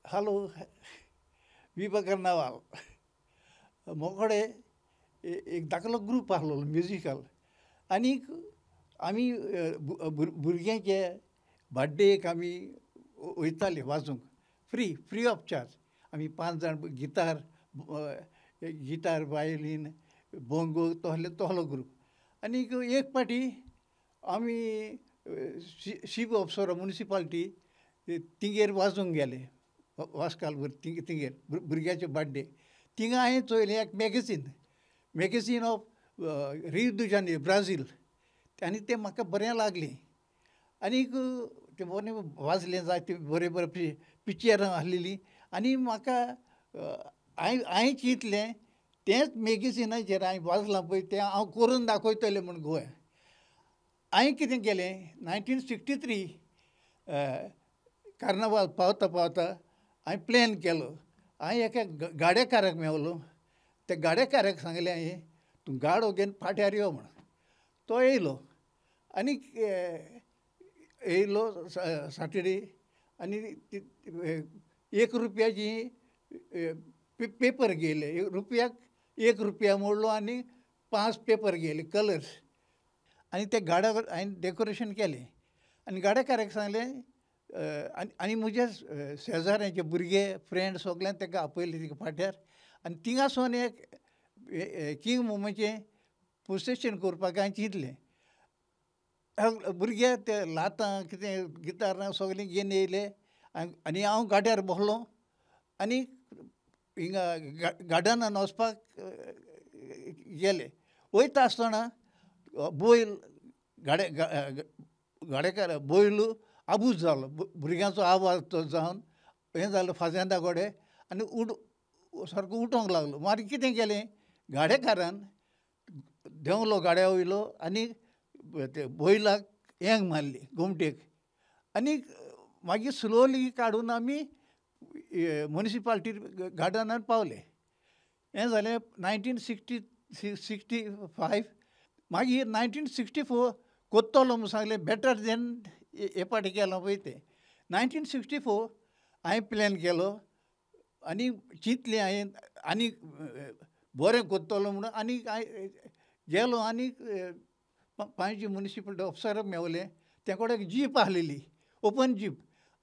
Hello विभा कर्नावाल मोकडे एक धाकलो group आहलो म्युजिकल आनीक आमी भुरग्यांचे बर्थडेक आमी वयताले वाजोवंक फ्री ऑफ चार्ज आमी 5 जाण गिटार वायोलीन बोंगो तोहलो ग्रूप आनीक एक पाटी आमी शिव अप्सरा म्युनिसिपालिटी तिंगेर वाजोवंक गेले वास्काल तिंगेर भुरग्याचे बर्थडे थिंगा हांवें चोयलें एक magazine of Rio de Janeiro Brazil आनी तें म्हाका बरें लागलें आनीक तें बरें वाजलें जायते बरें पिक्चरां आसलेलीं आनी म्हाका हांवें चिंतलें तेंच मॅगझिनाचेर हांवें वाजलां पळय तें हांव करून दाखयतलें म्हूण गोंय हांवें कितें केलें 1963 कार्नावाल पावता हांवें प्लॅन केलो हांवें एका गाडेकाराक मेवलो त्या गाडेकाराक सांगलें हांवें तूं गाडो घेवन फाट्यार यो म्हण तो येयलो आनीक येयलो सॅटर्डे आनी ₹1 पेपर घेयले रुपयाक ₹1 मोडलो आनी 5 पेपर घेयले कलर्स आनी ते गाड्या हांवें डेकोरेशन केलें आनी गाडेकाराक सांगलें आनी म्हज्या शेजाऱ्याचे भुरगे फ्रेंड सगळ्यांक ताका आपयलें तिका फाट्यार आनी थिंगासून एक किंग मोमाचें प्रोसेशन करपाक हांवें चिंतलें भुरगे ते लातां कितें गिटारां सगळीं घेवन येयले आनी हांव गाड्यार बसलो आनी हिंगा गार्डनान वचपाक गेले वयता आसतना बैल गाडेकार बैल आबूज जालो भुरग्यांचो आवाज तो जावन हें जालो फाज्यांदा गोडे आनी सारको उठोंक लागलो मागीर कितें केलें गाडेकारान देंवलो गाड्या वयलो आनी ते बैलाक हेंग मारली घुमटेक आनी मागीर स्लोली काडून आमी म्युनिसिपालिटी गार्डनान पावले हें जालें 1965 मागीर 1964 कोत्तोलो म्हूण सांगलें बेटर देन हे पाटी केलो पळय तें 1964 हांवें प्लॅन केलो आनी चिंतलें हांवें आनी बरें कोत्तोलो म्हणून आनीक हांवें गेलो आनीक 5 म्युनिसिपालिटी ऑफिसराक मेवलें ते कडेन जीप आसलेली ओपन जीप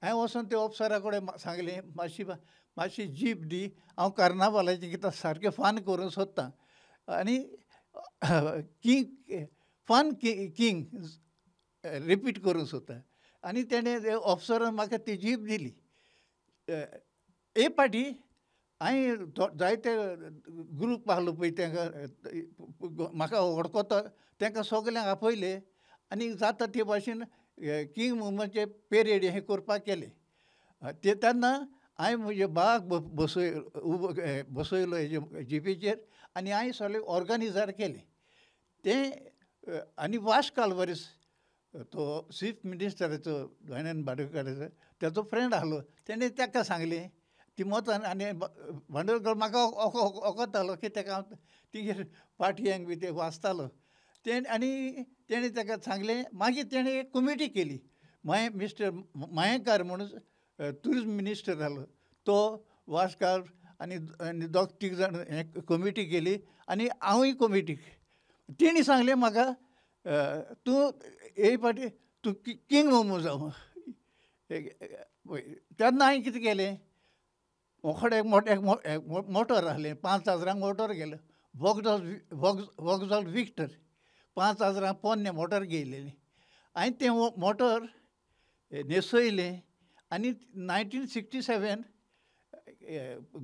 हांवें वचोन त्या ऑफिसरा कडेन सांगलें मातशी जीप दी हांव कार्नावालाचें कितें सारकें फन करूंक सोदतां आनी किंग रिपीट करूंक सोदता आनी तेणें ऑफिसरान म्हाका ती जीप दिली हे पाटी हांवें जायते ग्रूप आहलो पळय तांकां म्हाका वळखता तांकां सगल्यांक आपयले आनी जाता ते भाशेन किंग मोमाचें पेरेड हें करपाक केलें तेन्ना हांवें म्हजे बाग बसयलो हेजे जिपीचेर आनी हांवें सगळें ऑर्गनायझर केलें तें आनी वास्को आल्वारीस तो चीफ मिनिस्टराचो दोनायन बांदोडकराचो तेजो फ्रेंड आहलो तेणें ताका सांगलें तिमोथान आनी बांदोडकर म्हाका वखदतालो की ताका हांव तिगेर पाटयांक बी ते वाचतालो आनी तेणें ताका सांगलें मागीर तेणें एक कमिटी केली मिस्टर मयेंकार म्हणून ट्युरिजम मिनिस्टर आहलो तो वास्कार आनी दोग तीग जाण हें कमिटी केली आनी हांवूय कमिटीक तेणी सांगलें म्हाका तूं हे पाटी तूं किंग मोमो जावं तेन्ना हांवें कितें केलें मोकडे एक मोटर आहलें 5,000 मोटर गेलो वॉक्सॉल विक्टर 5,000 पोन्नें मोटर घेयलेलें हांवें तें मोटर न्हेसयलें आनी 1967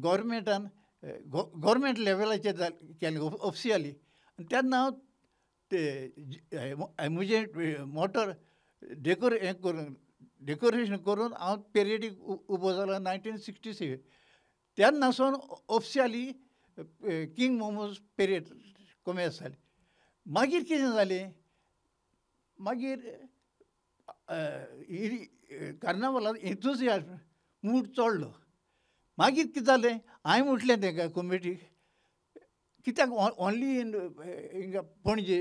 गव्हर्मेंट लेवलाचेर केलें ऑफिशियली आनी तेन्ना हांव ते म्हजें मोटर डेकोरेशन करून हांव पेरेडीक उबो जालो 1967 तेन्नासून ऑफिशियली किंग मोमोज पेरेड कॉमेर्स जाली मागीर कितें जालें मागीर कार्नावालान एंथुजियाजम मूड चडलो मागीर कितें जालें हांवें म्हटलें ताका कमिटीक कित्याक ओन्ली हिंगा पणजे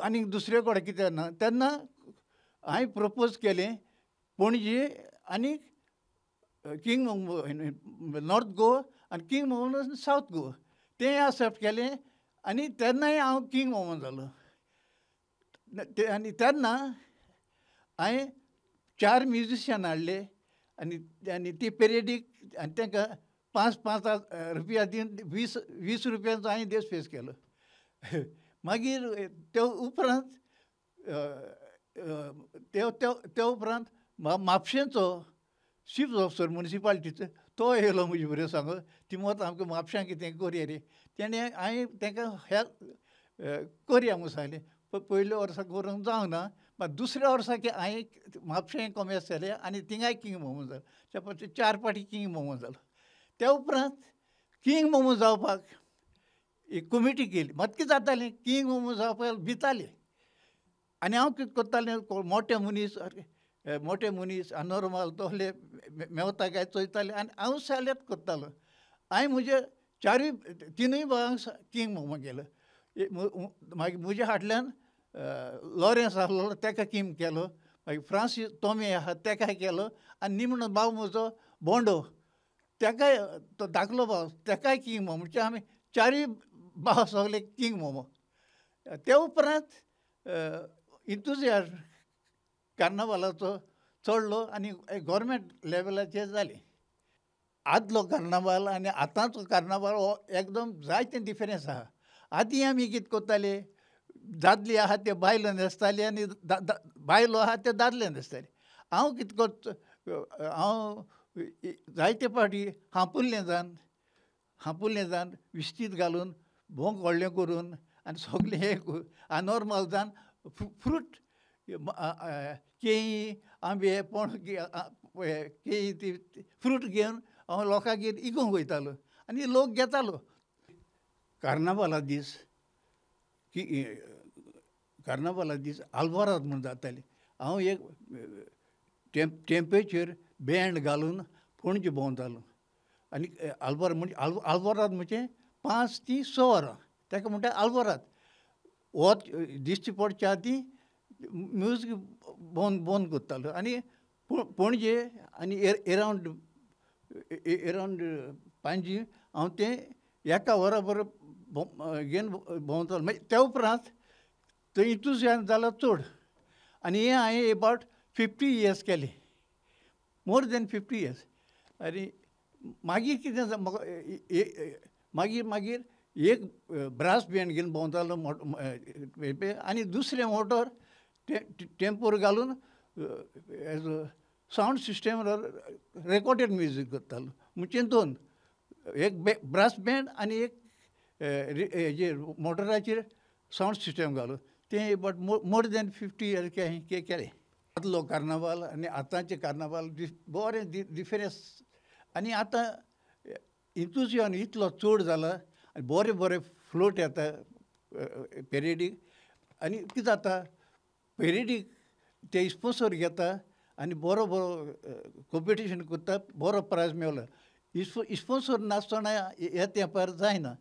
आनी दुसरे कडेन कित्याक ना तेन्ना हांवें प्रपोज केलें पणजे आनी किंग मोमो नॉर्थ गोवा आनी किंग मोमो सावथ गोवा तें एक्सेप्ट केलें आनी तेन्नाय हांव किंग मोमो जालो. आनी तेन्ना हांवें 4 म्युजिशियन हाडले आनी ती पेरेडीक आनी तांकां 5-5 रुपया दिवन 20 रुपयांचो हांवें देस फेस केलो. मागीर ते उपरांत ते उपरांत म्हापशेंचो चीफ ऑफिसर म्युनिसिपालिटीचो तो येयलो म्हजे बरोबर सांगून तिमोत आमकां म्हापशां कितें करया रे. तेणें हांवें तांकां हेल्प करया म्हणून सांगलें. पयल्या वर्सा करूंक जावना मात दुसऱ्या वर्सा हांवें म्हापशें कॉमेर्स केलें आनी थिंगाय किंग मोमो जालो. ते 4 फावटी किंग मोमो जालो. ते उपरांत किंग मोमो जावपाक एक कमिटी केली. मात कितें जातालें किंग मोमो जावपाक भितालें आनी हांव कितें करतालें मोटे मनीस अनॉर्मल तसले मेवता काय चोयताले आनी हांव सायलेंट करतालो. हांवें म्हजे तिनूय भावांक किंग मोमो केलो. मागीर म्हज्या फाटल्यान लॉरेन्स आहलो ताका किंग केलो. मागीर फ्रांसीस तोमे आहा ताकाय केलो आनी निमणो भाव म्हजो बोंडो ताकाय तो धाकलो भाव ताकाय किंग मोमो म्हणजे आमी 4 भाव सगले किंग मोमो. ते उपरांत इंतुजियास्ट कार्नावालाचो चडलो आनी गव्हर्मेंट लेवलाचेर जालें. आदलो कार्नावाल आनी आतांचो कार्नावाल हो एकदम जायते डिफरंस आहा. आदीं आमी कितें करताले दादले आहा ते बायलो न्हेसताले आनी बायलो आहा ते दादले न्हेसताले. हांव कितें करता हांव जायते फावटी हांपुल्लें जावन विस्तीद घालून भोंग व्हडलें करून आनी सगलें हें अनॉर्मल जावन फ्रूट केळीं आंबे केळीं ती फ्रूट घेवन हांव लोकांगेर इगोवंक वयतालो आनी लोक घेतालो. कार्नावाला दीस आल्वाराद म्हूण जाताली. हांव एक टेम्पेचर बँड घालून पणजे भोंवतालो आनी आल्वाराद म्हणजे 5 ती 6 वरां ताका म्हणटा आल्वाराद. वच दिश्टी पडच्या आदीं म्युजीक बंद करतालो आनी पणजे आनी एरावंड पांजी हांव तें एका वरा बरोबर घेवन भोंवतालो. मागीर त्या उपरांत थंय इंतुजियास्ट जालो चड आनी हें हांवें अबावट 50 इयर्स केलें. More than 50 years. आनी मागीर कितें मागीर एक ब्रास बँड घेवन भोंवतालो आनी दुसरें मोटोर टेम्पोर घालून as a sound system recorded music करतालो. म्हणजे 2 एक ब्रास बँड आनी एक हेजेर मोटराचेर सावंड सिस्टम घालून तें बट मोर दॅन 50 इयर्स केलें. आदलो कार्नावाल आनी आतांचे कार्नावाल बरें डिफरंस. आनी आतां इंतुजियास्ट इतलो चड जाला आनी बरे फ्लोट येता पेरेडीक आनी कितें जाता पेरेडीक ते स्पॉन्सर घेता आनी बरो कॉम्पिटिशन करता बरो प्रायज मेवला. स्पॉन्सर नासतना ह्या तेंपार जायना.